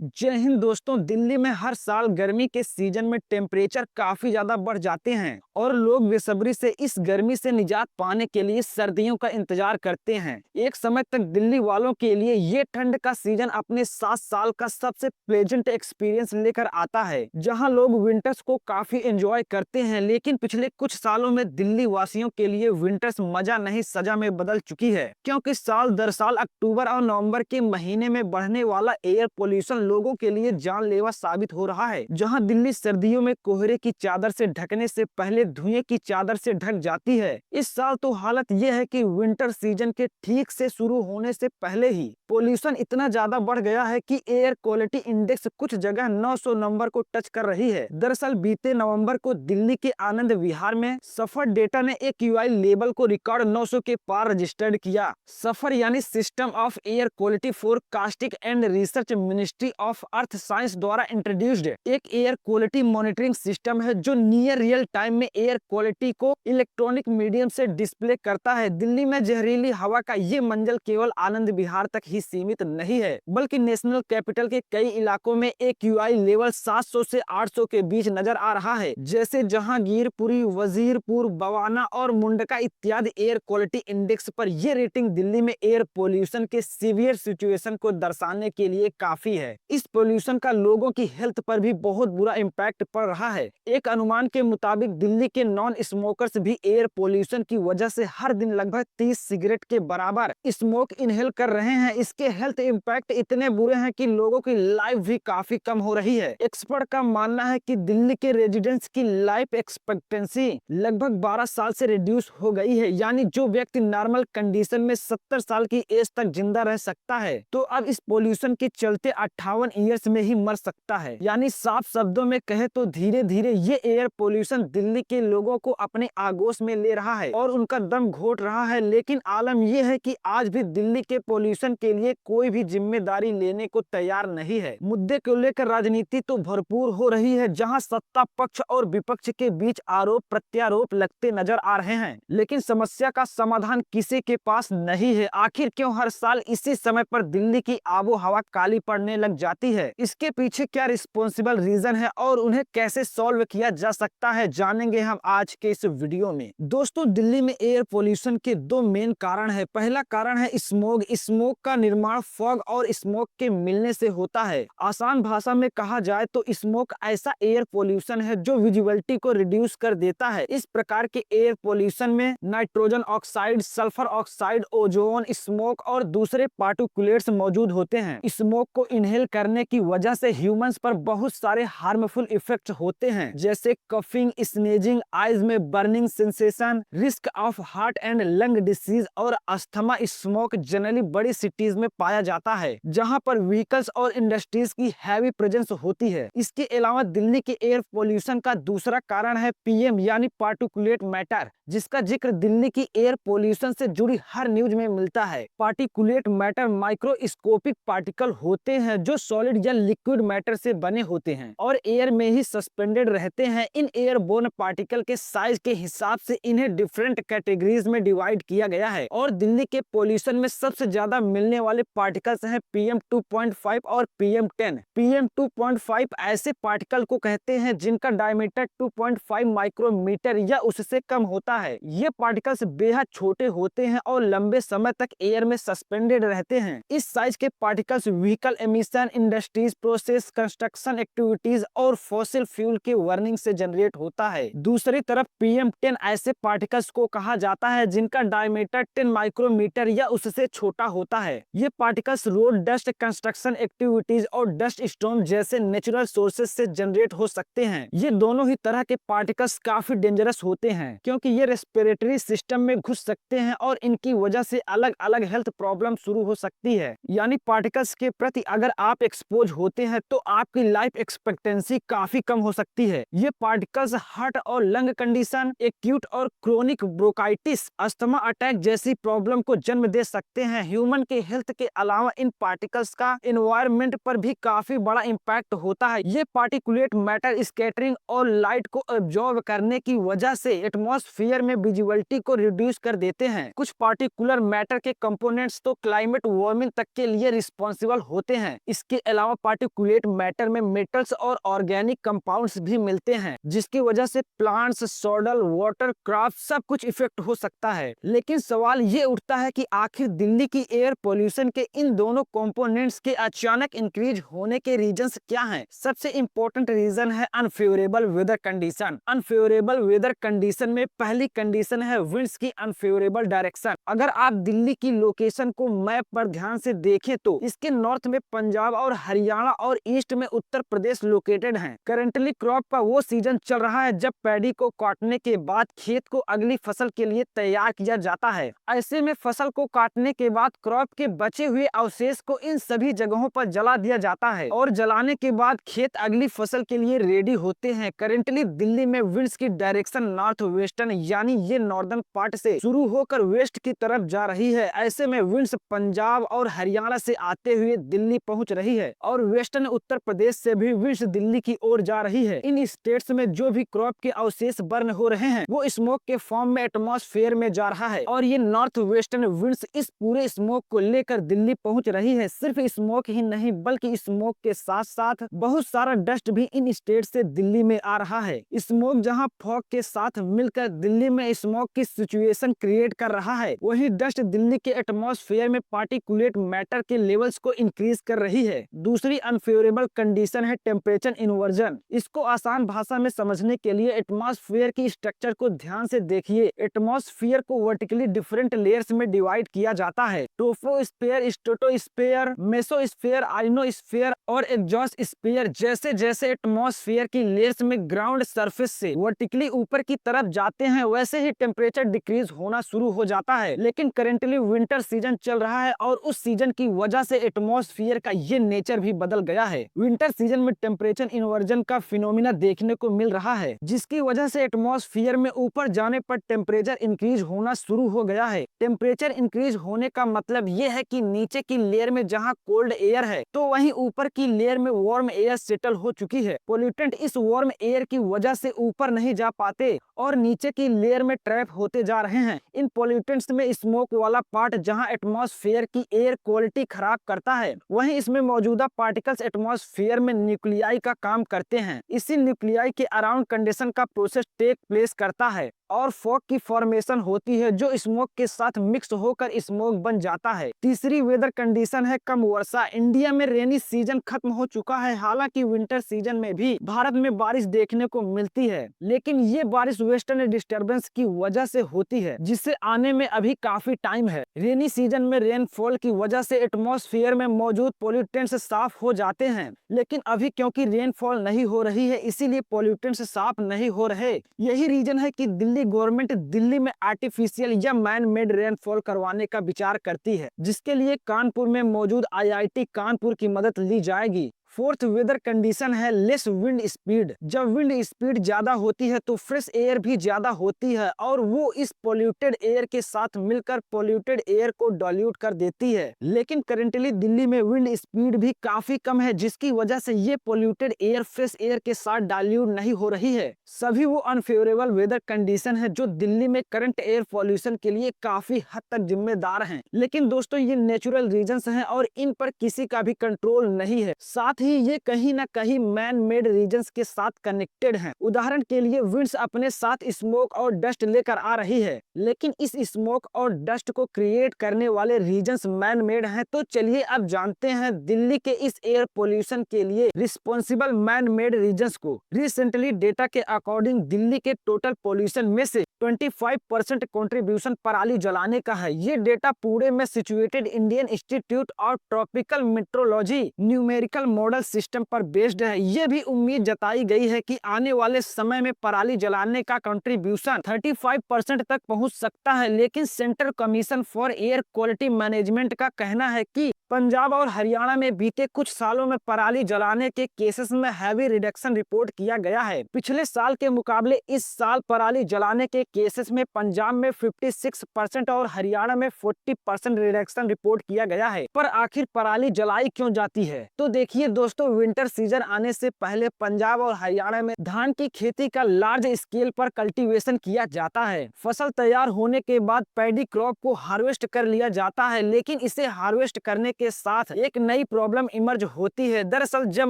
जय हिंद दोस्तों। दिल्ली में हर साल गर्मी के सीजन में टेम्परेचर काफी ज्यादा बढ़ जाते हैं और लोग बेसब्री से इस गर्मी से निजात पाने के लिए सर्दियों का इंतजार करते हैं। एक समय तक दिल्ली वालों के लिए ये ठंड का सीजन अपने 7 साल का सबसे प्लेजेंट एक्सपीरियंस लेकर आता है, जहां लोग विंटर्स को काफी एंजॉय करते हैं। लेकिन पिछले कुछ सालों में दिल्ली वासियों के लिए विंटर्स मजा नहीं सजा में बदल चुकी है, क्योंकि साल दर साल अक्टूबर और नवंबर के महीने में बढ़ने वाला एयर पोल्यूशन लोगों के लिए जानलेवा साबित हो रहा है। जहां दिल्ली सर्दियों में कोहरे की चादर से ढकने से पहले धुएं की चादर से ढक जाती है, इस साल तो हालत यह है कि विंटर सीजन के ठीक से शुरू होने से पहले ही पोल्यूशन इतना ज्यादा बढ़ गया है कि एयर क्वालिटी इंडेक्स कुछ जगह 900 नंबर को टच कर रही है। दरअसल बीते नवंबर को दिल्ली के आनंद विहार में सफर डेटा ने AQI लेवल को रिकॉर्ड 900 के पार रजिस्टर्ड किया। सफर यानी system of air quality forecasting and research ministry of earth science द्वारा इंट्रोड्यूस्ड एक एयर क्वालिटी मॉनिटरिंग सिस्टम है, जो नियर रियल टाइम में एयर क्वालिटी को इलेक्ट्रॉनिक मीडियम से डिस्प्ले करता है। दिल्ली में जहरीली हवा का ये मंजल केवल आनंद विहार तक ही सीमित नहीं है, बल्कि नेशनल कैपिटल के कई इलाकों में AQI लेवल 700 से 800 के बीच नजर आ रहा है, जैसे जहांगीरपुरी, वजीरपुर, बवाना और मुंडका इत्यादि। एयर क्वालिटी इंडेक्स पर यह रेटिंग दिल्ली में एयर पोल्यूशन के सीवियर सिचुएशन को दर्शाने के लिए काफी है। इस पोल्यूशन का लोगों की हेल्थ पर भी बहुत बुरा इम्पैक्ट पड़ रहा है। एक अनुमान के मुताबिक दिल्ली के नॉन स्मोकर्स भी एयर पोल्यूशन की वजह से हर दिन लगभग 30 सिगरेट के बराबर स्मोक इनहेल कर रहे हैं। इसके हेल्थ इम्पैक्ट इतने बुरे हैं कि लोगों की लाइफ भी काफी कम हो रही है। एक्सपर्ट का मानना है कि दिल्ली के रेजिडेंट्स की लाइफ एक्सपेक्टेंसी लगभग 12 साल से रिड्यूस हो गई है, यानी जो व्यक्ति नॉर्मल कंडीशन में 70 साल की एज तक जिंदा रह सकता है, तो अब इस पोल्यूशन के चलते 58 ईयर्स में ही मर सकता है। यानी साफ शब्दों में कहे तो धीरे धीरे ये एयर पोल्यूशन दिल्ली के लोगों को अपने आगोश में ले रहा है और उनका दम घोट रहा है। लेकिन आलम यह है कि आज भी दिल्ली के पोल्यूशन के लिए कोई भी जिम्मेदारी लेने को तैयार नहीं है। मुद्दे को लेकर राजनीति तो भरपूर हो रही है, जहां सत्ता पक्ष और विपक्ष के बीच आरोप प्रत्यारोप लगते नजर आ रहे हैं, लेकिन समस्या का समाधान किसी के पास नहीं है। आखिर क्यों हर साल इसी समय पर दिल्ली की आबो हवा काली पड़ने लग जाती है? इसके पीछे क्या रिस्पॉन्सिबल रीजन है और उन्हें कैसे सॉल्व किया जा सकता है, जानेंगे हम आज के इस वीडियो में। दोस्तों, दिल्ली में एयर पोल्यूशन के दो मेन कारण है। पहला कारण है स्मोग। स्मोग का निर्माण फॉग और स्मोक के मिलने से होता है। आसान भाषा में कहा जाए तो स्मोक ऐसा एयर पोल्यूशन है जो विजिबिलिटी को रिड्यूस कर देता है। इस प्रकार के एयर पोल्यूशन में nitrogen oxide, sulphur oxide, ozone, smoke और दूसरे पार्टिकुलेट्स मौजूद होते हैं। स्मोक को इनहेल करने की वजह से ह्यूमंस पर बहुत सारे हार्मफुल इफेक्ट होते हैं, जैसे कफिंग, स्नेजिंग, आईज में burning sensation, risk of heart and lung disease और अस्थमा। स्मोक जनरली बड़ी सिटीज में पाया जाता है, जहां पर व्हीकल्स और इंडस्ट्रीज की हैवी प्रेजेंस होती है। इसके अलावा दिल्ली के एयर पोल्यूशन का दूसरा कारण है PM यानी पार्टिकुलेट मैटर, जिसका जिक्र दिल्ली की एयर पोल्यूशन से जुड़ी हर न्यूज में मिलता है। पार्टिकुलेट मैटर माइक्रोस्कोपिक पार्टिकल होते हैं जो सॉलिड या लिक्विड मैटर से बने होते हैं और एयर में ही सस्पेंडेड रहते हैं। इन एयरबोर्न पार्टिकल के साइज के हिसाब से इन्हें डिफरेंट कैटेगरीज में डिवाइड किया गया है और दिल्ली के पोल्यूशन में सबसे ज्यादा मिलने वाले पार्टिकल्स हैं PM 2.5 और PM 10। PM 2.5 ऐसे पार्टिकल को कहते हैं जिनका डायमीटर 2.5 माइक्रोमीटर या उससे कम होता है। ये पार्टिकल्स बेहद छोटे होते हैं और लंबे समय तक एयर में सस्पेंडेड रहते हैं। इस साइज के particles vehicle emission, industries process, construction activities और फॉसिल फ्यूल के बर्निंग से जनरेट होता है। दूसरी तरफ PM 10 ऐसे पार्टिकल्स को कहा जाता है जिनका डायमीटर 10 माइक्रोमीटर या उससे छोटा होता है। ये particles road dust, construction activities और डस्ट स्टॉर्म जैसे नेचुरल सोर्सेज से जनरेट हो सकते हैं। ये दोनों ही तरह के पार्टिकल्स काफी डेंजरस होते हैं, क्योंकि ये रेस्पिरेटरी सिस्टम में घुस सकते हैं और इनकी वजह से अलग अलग हेल्थ प्रॉब्लम शुरू हो सकती है। यानी पार्टिकल्स के प्रति अगर आप एक्सपोज होते हैं तो आपकी लाइफ एक्सपेक्टेंसी काफी कम हो सकती है। ये पार्टिकल्स हार्ट और लंग कंडीशन, एक्यूट और क्रोनिक ब्रोंकाइटिस, अस्थमा अटैक जैसी प्रॉब्लम को जन्म दे सकते हैं। ह्यूमन के हेल्थ के अलावा इन पार्टिकल्स का एनवायरनमेंट पर भी काफी बड़ा इम्पैक्ट होता है। ये पार्टिकुलेट मैटर स्कैटरिंग और लाइट को एब्जॉर्ब करने की वजह से एटमॉस्फेयर में विजिबिलिटी को रिड्यूस कर देते हैं। कुछ पार्टिकुलर मैटर के कंपोनेंट्स तो क्लाइमेट वार्मिंग तक के लिए रिस्पॉन्सिबल होते हैं। इसके इसके अलावा पार्टिकुलेट मैटर में मेटल्स और ऑर्गेनिक कंपाउंड्स भी मिलते हैं, जिसकी वजह से प्लांट्स, सॉइल, वाटर क्राफ्ट सब कुछ इफेक्ट हो सकता है। लेकिन सवाल ये उठता है कि आखिर दिल्ली की एयर पोल्यूशन के इन दोनों कंपोनेंट्स के अचानक इंक्रीज होने के रीजंस क्या हैं? सबसे इंपॉर्टेंट रीजन है unfavourable weather condition. Unfavourable weather condition में पहली कंडीशन है विंड्स की अनफेवरेबल डायरेक्शन। अगर आप दिल्ली की लोकेशन को मैप पर ध्यान से देखें तो इसके नॉर्थ में पंजाब और हरियाणा और ईस्ट में उत्तर प्रदेश लोकेटेड हैं। करंटली क्रॉप का वो सीजन चल रहा है जब पैडी को काटने के बाद खेत को अगली फसल के लिए तैयार किया जाता है। ऐसे में फसल को काटने के बाद क्रॉप के बचे हुए अवशेष को इन सभी जगहों पर जला दिया जाता है और जलाने के बाद खेत अगली फसल के लिए रेडी होते हैं। करंटली दिल्ली में विंड्स की डायरेक्शन नॉर्थ वेस्टर्न यानी ये नॉर्दर्न पार्ट से शुरू होकर वेस्ट की तरफ जा रही है। ऐसे में विंड्स पंजाब और हरियाणा से आते हुए दिल्ली पहुंच रही है और वेस्टर्न उत्तर प्रदेश से भी विंड्स दिल्ली की ओर जा रही है। इन स्टेट्स में जो भी क्रॉप के अवशेष बर्न हो रहे हैं वो स्मोक के फॉर्म में एटमॉस्फेयर में जा रहा है और ये नॉर्थ वेस्टर्न विंड्स इस पूरे स्मोक को लेकर दिल्ली पहुंच रही है। सिर्फ स्मोक ही नहीं बल्कि स्मोक के साथ साथ बहुत सारा डस्ट भी इन स्टेट से दिल्ली में आ रहा है। स्मोक जहां फॉग के साथ मिलकर दिल्ली में स्मोक की सिचुएशन क्रिएट कर रहा है, वहीं डस्ट दिल्ली के एटमॉस्फेयर में पार्टिकुलेट मैटर के लेवल्स को इंक्रीज कर रही है। दूसरी अनफेवरेबल कंडीशन है टेम्परेचर इन्वर्जन। इसको आसान भाषा में समझने के लिए एटमॉस्फेयर की स्ट्रक्चर को ध्यान से देखिए। एटमॉस्फेयर को वर्टिकली डिफरेंट लेयर्स में डिवाइड किया जाता है, ट्रोपोस्फेयर, स्ट्रेटोस्फेयर, मेसोस्फेयर, आइनोस्फेयर और एग्जॉस्फेयर। जैसे जैसे एटमॉस्फेयर की लेयर्स में ग्राउंड सरफेस से वर्टिकली ऊपर की तरफ जाते हैं वैसे ही टेम्परेचर डिक्रीज होना शुरू हो जाता है। लेकिन करेंटली विंटर सीजन चल रहा है और उस सीजन की वजह से एटमॉस्फेयर का ये नेचर भी बदल गया है। विंटर सीजन में टेम्परेचर इन्वर्जन का फिनोमिना देखने को मिल रहा है, जिसकी वजह से एटमॉस्फेयर में ऊपर जाने पर टेम्परेचर इंक्रीज होना शुरू हो गया है। टेम्परेचर इंक्रीज होने का मतलब ये है कि नीचे की लेयर में जहाँ कोल्ड एयर है तो वहीं ऊपर की लेयर में वार्म एयर सेटल हो चुकी है। पोल्यूटेंट इस वार्म एयर की वजह से ऊपर नहीं जा पाते और नीचे की लेयर में ट्रैप होते जा रहे हैं। इन पोल्यूटेंट्स में स्मोक वाला पार्ट जहां एटमॉस्फेयर की एयर क्वालिटी खराब करता है, वहीं इसमें मौजूदा पार्टिकल्स एटमॉस्फेयर में न्यूक्लियाई का काम करते हैं। इसी न्यूक्लियाई के अराउंड कंडीशन का प्रोसेस टेक प्लेस करता है और फॉग की फॉर्मेशन होती है जो स्मोक के साथ मिक्स होकर स्मोक बन जाता है। तीसरी वेदर कंडीशन है कम वर्षा। इंडिया में रेनी सीजन खत्म हो चुका है। हालांकि विंटर सीजन में भी भारत में बारिश देखने को मिलती है, लेकिन ये बारिश वेस्टर्न डिस्टर्बेंस की वजह से होती है जिससे आने में अभी काफी टाइम है। रेनी सीजन में रेनफॉल की वजह से एटमॉस्फेयर में मौजूद पोल्यूटेंट्स साफ हो जाते हैं, लेकिन अभी क्योंकि रेनफॉल नहीं हो रही है इसीलिए पोल्यूटेंट्स साफ नहीं हो रहे। यही रीजन है कि दिल्ली गवर्नमेंट दिल्ली में आर्टिफिशियल या मैन मेड रेनफॉल करवाने का विचार करती है, जिसके लिए कानपुर में मौजूद आईआईटी कानपुर की मदद ली जाएगी। फोर्थ वेदर कंडीशन है लेस विंड स्पीड। जब विंड स्पीड ज्यादा होती है तो फ्रेश एयर भी ज्यादा होती है और वो इस पोल्यूटेड एयर के साथ मिलकर पोल्यूटेड एयर को डाइल्यूट कर देती है। लेकिन करेंटली दिल्ली में विंड स्पीड भी काफी कम है, जिसकी वजह से ये पोल्यूटेड एयर फ्रेश एयर के साथ डाइल्यूट नहीं हो रही है। सभी वो अनफेवरेबल वेदर कंडीशन है जो दिल्ली में करंट एयर पॉल्यूशन के लिए काफी हद तक जिम्मेदार हैं। लेकिन दोस्तों ये नेचुरल रीजंस हैं और इन पर किसी का भी कंट्रोल नहीं है। साथ ही ये कहीं ना कहीं मैन मेड रीजंस के साथ कनेक्टेड हैं। उदाहरण के लिए विंड्स अपने साथ स्मोक और डस्ट लेकर आ रही है, लेकिन इस स्मोक और डस्ट को क्रिएट करने वाले रीजंस मैन मेड हैं। तो चलिए अब जानते हैं दिल्ली के इस एयर पोल्यूशन के लिए रिस्पॉन्सिबल मैन मेड रीजंस को। रिसेंटली डेटा के अकॉर्डिंग दिल्ली के टोटल पोल्यूशन में से 25% कंट्रीब्यूशन पराली जलाने का है। ये डेटा पूरे में situated Indian institute of tropical metrology numerical model system पर बेस्ड है। ये भी उम्मीद जताई गई है कि आने वाले समय में पराली जलाने का कंट्रीब्यूशन 35% तक पहुंच सकता है। लेकिन central commission for air quality management का कहना है कि पंजाब और हरियाणा में बीते कुछ सालों में पराली जलाने के केसेस में हैवी रिडक्शन रिपोर्ट किया गया है। पिछले साल के मुकाबले इस साल पराली जलाने के केसेस में पंजाब में 56% और हरियाणा में 40% रिडक्शन रिपोर्ट किया गया है। पर आखिर पराली जलाई क्यों जाती है? तो देखिए दोस्तों विंटर सीजन आने से पहले पंजाब और हरियाणा में धान की खेती का लार्ज स्केल पर कल्टीवेशन किया जाता है। फसल तैयार होने के बाद पैडी क्रॉप को हार्वेस्ट कर लिया जाता है, लेकिन इसे हार्वेस्ट करने के साथ एक नई प्रॉब्लम इमर्ज होती है। दरअसल जब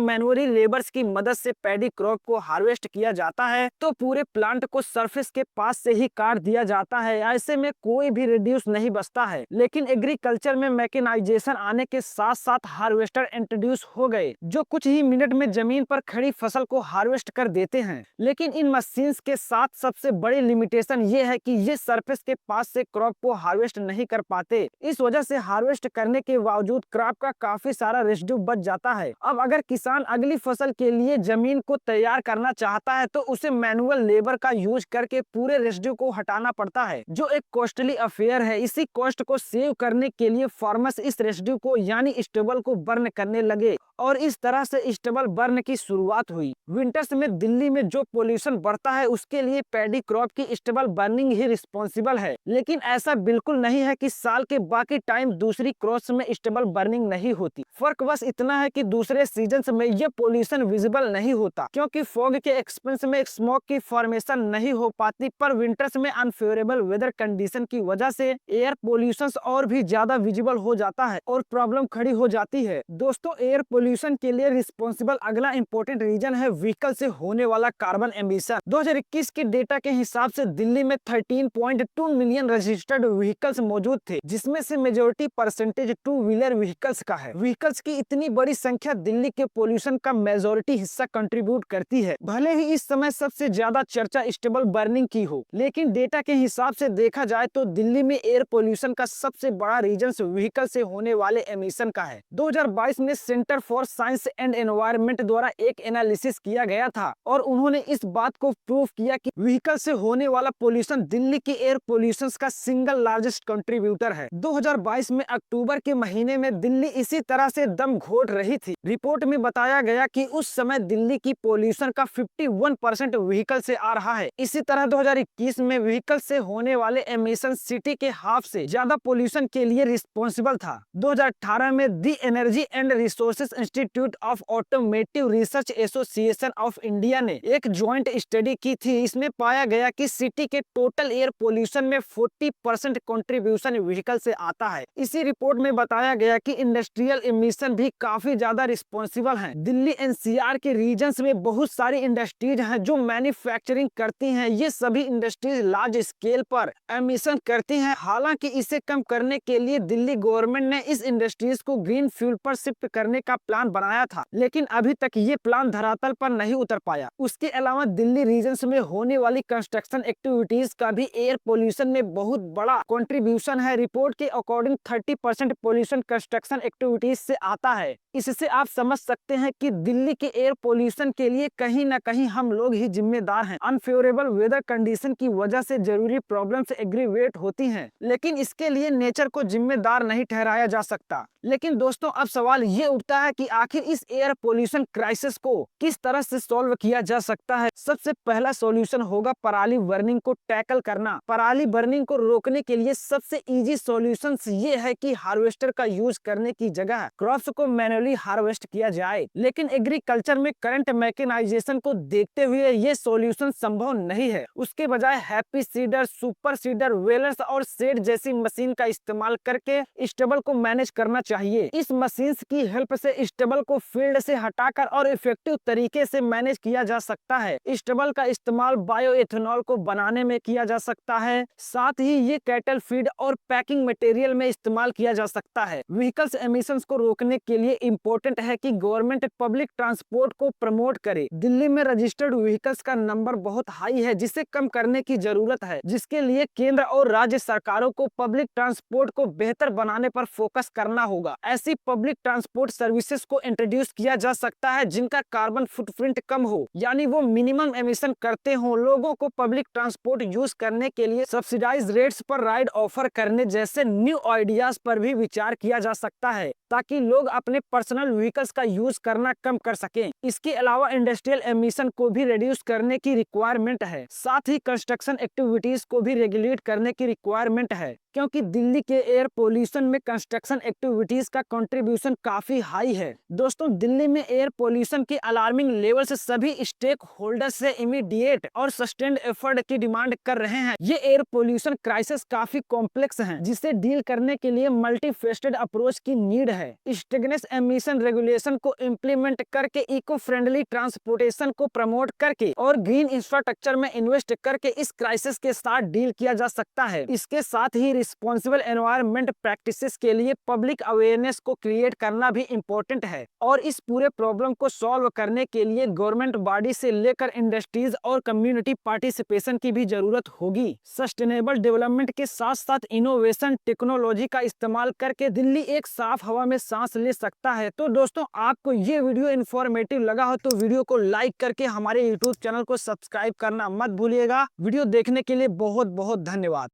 मैनुअली लेबर्स की मदद से पैडी क्रॉप को हार्वेस्ट किया जाता है तो पूरे प्लांट को सरफेस के पास से ही काट दिया जाता है। ऐसे में कोई भी रिड्यूस नहीं बचता है। लेकिन एग्रीकल्चर में मैकेनाइजेशन आने के साथ साथ हार्वेस्टर इंट्रोड्यूस हो गए जो कुछ ही मिनट में जमीन पर खड़ी फसल को हार्वेस्ट कर देते हैं। लेकिन इन मशीन्स के साथ सबसे बड़ी लिमिटेशन ये है कि ये सरफेस के पास से क्रॉप को हार्वेस्ट नहीं कर पाते। इस वजह से हार्वेस्ट करने के बावजूद क्रॉप का काफी सारा रेसिड्यू बच जाता है। अब अगर किसान अगली फसल के लिए जमीन को तैयार करना चाहता है तो उसे मैनुअल लेबर का यूज करके पूरे रेसिड्यू को हटाना पड़ता है, जो एक कॉस्टली अफेयर है। इसी कॉस्ट को सेव करने के लिए फार्मर्स इस रेसिड्यू को यानी स्टबल को बर्न करने लगे और इस तरह से स्टबल बर्न की शुरुआत हुई। विंटर्स में दिल्ली में जो पोल्यूशन बढ़ता है उसके लिए पैडी क्रॉप की स्टबल बर्निंग ही रिस्पॉन्सिबल है। लेकिन ऐसा बिल्कुल नहीं है कि साल के बाकी टाइम दूसरी क्रॉप्स में स्टबल बर्निंग नहीं होती। फर्क बस इतना है कि दूसरे सीजन्स में यह पोल्यूशन विजिबल नहीं होता क्योंकि फॉग के एक्सपेंस में स्मोक की फॉर्मेशन नहीं हो पाती, पर विंटर्स में अनफेवरेबल वेदर कंडीशन की वजह से एयर पोल्यूशन और भी ज्यादा विजिबल हो जाता है और प्रॉब्लम खड़ी हो जाती है। दोस्तों एयर पोल्यूशन के लिए रिस्पॉन्सिबल अगला इंपॉर्टेंट रीजन है व्हीकल से होने वाला कार्बन एमिशन। 2021 के डेटा के हिसाब से दिल्ली में 13.2 मिलियन रजिस्टर्ड व्हीकल्स मौजूद थे, जिसमें से majority percentage two wheeler vehicles का है। व्हीकल्स की इतनी बड़ी संख्या दिल्ली के पोल्यूशन का मेजोरिटी हिस्सा कंट्रीब्यूट करती है। भले ही इस समय सबसे ज्यादा चर्चा स्टेबल बर्निंग की हो, लेकिन डेटा के हिसाब से देखा जाए तो दिल्ली में एयर पोल्यूशन का सबसे बड़ा रीजन व्हीकल से होने वाले एमिशन का है। 2022 में centre for science and environment द्वारा एक एनालिसिस किया गया था और उन्होंने इस बात को प्रूव किया कि व्हीकल से होने वाला पोल्यूशन दिल्ली के एयर पोल्यूशन का सिंगल लार्जेस्ट कंट्रीब्यूटर है। 2022 में अक्टूबर के महीने में दिल्ली इसी तरह से दम घोट रही थी। रिपोर्ट में बताया गया कि उस समय दिल्ली की पोल्यूशन का 51% व्हीकल से आ रहा है। इसी तरह 2021 में व्हीकल से होने वाले एमिशन सिटी के हाफ से ज्यादा पोल्यूशन के लिए रिस्पॉन्सिबल था। 2018 में दी energy and resources institute of automotive research association of India ने एक ज्वाइंट स्टडी की थी। इसमें पाया गया कि सिटी के टोटल एयर पोल्यूशन में 40% कंट्रीब्यूशन व्हीकल से आता है। इसी रिपोर्ट में बताया गया कि इंडस्ट्रियल एमिशन भी काफी ज्यादा रिस्पॉन्सिबल हैं। दिल्ली एनसीआर के रीजन्स में बहुत सारी इंडस्ट्रीज हैं जो मैन्युफैक्चरिंग करती हैं। ये सभी इंडस्ट्रीज लार्ज स्केल पर एमिशन करती हैं। हालांकि इसे कम करने के लिए दिल्ली गवर्नमेंट ने इस इंडस्ट्रीज को ग्रीन फ्यूल पर शिफ्ट करने का प्लान बनाया था, लेकिन अभी तक ये प्लान धरातल पर नहीं उतर पाया। उसके अलावा दिल्ली रीजन्स में होने वाली कंस्ट्रक्शन एक्टिविटीज का भी एयर पोल्यूशन में बहुत बड़ा कंट्रीब्यूशन है। रिपोर्ट के अकॉर्डिंग 30% पोल्यूशन कंस्ट्रक्शन एक्टिविटीज से आता है। इससे आप समझ सकते हैं कि दिल्ली के एयर पोल्यूशन के लिए कहीं न कहीं हम लोग ही जिम्मेदार हैं। अनफेवरेबल वेदर कंडीशन की वजह से जरूरी प्रॉब्लम्स एग्रीवेट होती हैं, लेकिन इसके लिए नेचर को जिम्मेदार नहीं ठहराया जा सकता। लेकिन दोस्तों अब सवाल ये उठता है कि आखिर इस एयर पोल्यूशन क्राइसिस को किस तरह से सॉल्व किया जा सकता है। सबसे पहला सॉल्यूशन होगा पराली बर्निंग को टैकल करना। पराली बर्निंग को रोकने के लिए सबसे इजी सॉल्यूशन ये है कि हार्वेस्टर का यूज करने की जगह क्रॉप्स को मैनुअली हार्वेस्ट किया जाए। लेकिन एग्रीकल्चर में करंट मैकेनाइजेशन को देखते हुए ये सॉल्यूशन संभव नहीं है। उसके बजाय हैप्पी सीडर, सुपर सीडर, वेलर्स और सेड जैसी मशीन का इस्तेमाल करके स्टेबल को मैनेज करना चाहिए। इस मशीन की हेल्प से स्टेबल को फील्ड से हटाकर और इफेक्टिव तरीके से मैनेज किया जा सकता है। स्टेबल का इस्तेमाल बायोएथेनॉल को बनाने में किया जा सकता है। साथ ही ये कैटल फीड और पैकिंग मटेरियल में इस्तेमाल किया जा सकता है। व्हीकल्स एमिशंस को रोकने के लिए इम्पोर्टेंट है कि गवर्नमेंट पब्लिक ट्रांसपोर्ट को प्रमोट करे। दिल्ली में रजिस्टर्ड व्हीकल्स का नंबर बहुत हाई है, जिसे कम करने की जरूरत है, जिसके लिए केंद्र और राज्य सरकारों को पब्लिक ट्रांसपोर्ट को बेहतर बनाने पर फोकस करना होगा। ऐसी पब्लिक ट्रांसपोर्ट सर्विसेज को इंट्रोड्यूस किया जा सकता है जिनका कार्बन फुटप्रिंट कम हो, यानी वो मिनिमम एमिशन करते हो। लोगों को पब्लिक ट्रांसपोर्ट यूज करने के लिए सब्सिडाइज रेट्स पर राइड ऑफर करने जैसे न्यू आइडियाज पर भी विचार किया जा सकता है, ताकि लोग अपने पर्सनल व्हीकल्स का यूज करना कम कर सकें। इसके अलावा इंडस्ट्रियल एमिशन को भी रिड्यूस करने की रिक्वायरमेंट है। साथ ही कंस्ट्रक्शन एक्टिविटीज को भी रेगुलेट करने की रिक्वायरमेंट है, क्योंकि दिल्ली के एयर पोल्यूशन में कंस्ट्रक्शन एक्टिविटीज का कंट्रीब्यूशन काफी हाई है। दोस्तों, दिल्ली में एयर पोल्यूशन की अलार्मिंग लेवल से सभी स्टेक होल्डर्स से इमीडिएट और सस्टेन्ड एफर्ट की डिमांड कर रहे हैं। ये एयर पोल्यूशन क्राइसिस काफी कॉम्प्लेक्स है, जिसे डील करने के लिए मल्टीफेस्टेड अप्रोच की नीड है। स्टेगनेस एमिशन रेगुलेशन को इम्प्लीमेंट करके, इको फ्रेंडली ट्रांसपोर्टेशन को प्रमोट करके और ग्रीन इंफ्रास्ट्रक्चर में इन्वेस्ट करके इस क्राइसिस के साथ डील किया जा सकता है। इसके साथ ही रिस्पॉन्सिबल एनवायरनमेंट प्रैक्टिसेस के लिए पब्लिक अवेयरनेस को क्रिएट करना भी इम्पोर्टेंट है। और इस पूरे प्रॉब्लम को सॉल्व करने के लिए गवर्नमेंट बॉडी से लेकर इंडस्ट्रीज और कम्युनिटी पार्टिसिपेशन की भी जरूरत होगी। सस्टेनेबल डेवलपमेंट के साथ साथ इनोवेशन टेक्नोलॉजी का इस्तेमाल करके दिल्ली एक साफ हवा में सांस ले सकता है। तो दोस्तों, आपको ये वीडियो इन्फॉर्मेटिव लगा हो तो वीडियो को लाइक करके हमारे यूट्यूब चैनल को सब्सक्राइब करना मत भूलिएगा। वीडियो देखने के लिए बहुत बहुत धन्यवाद।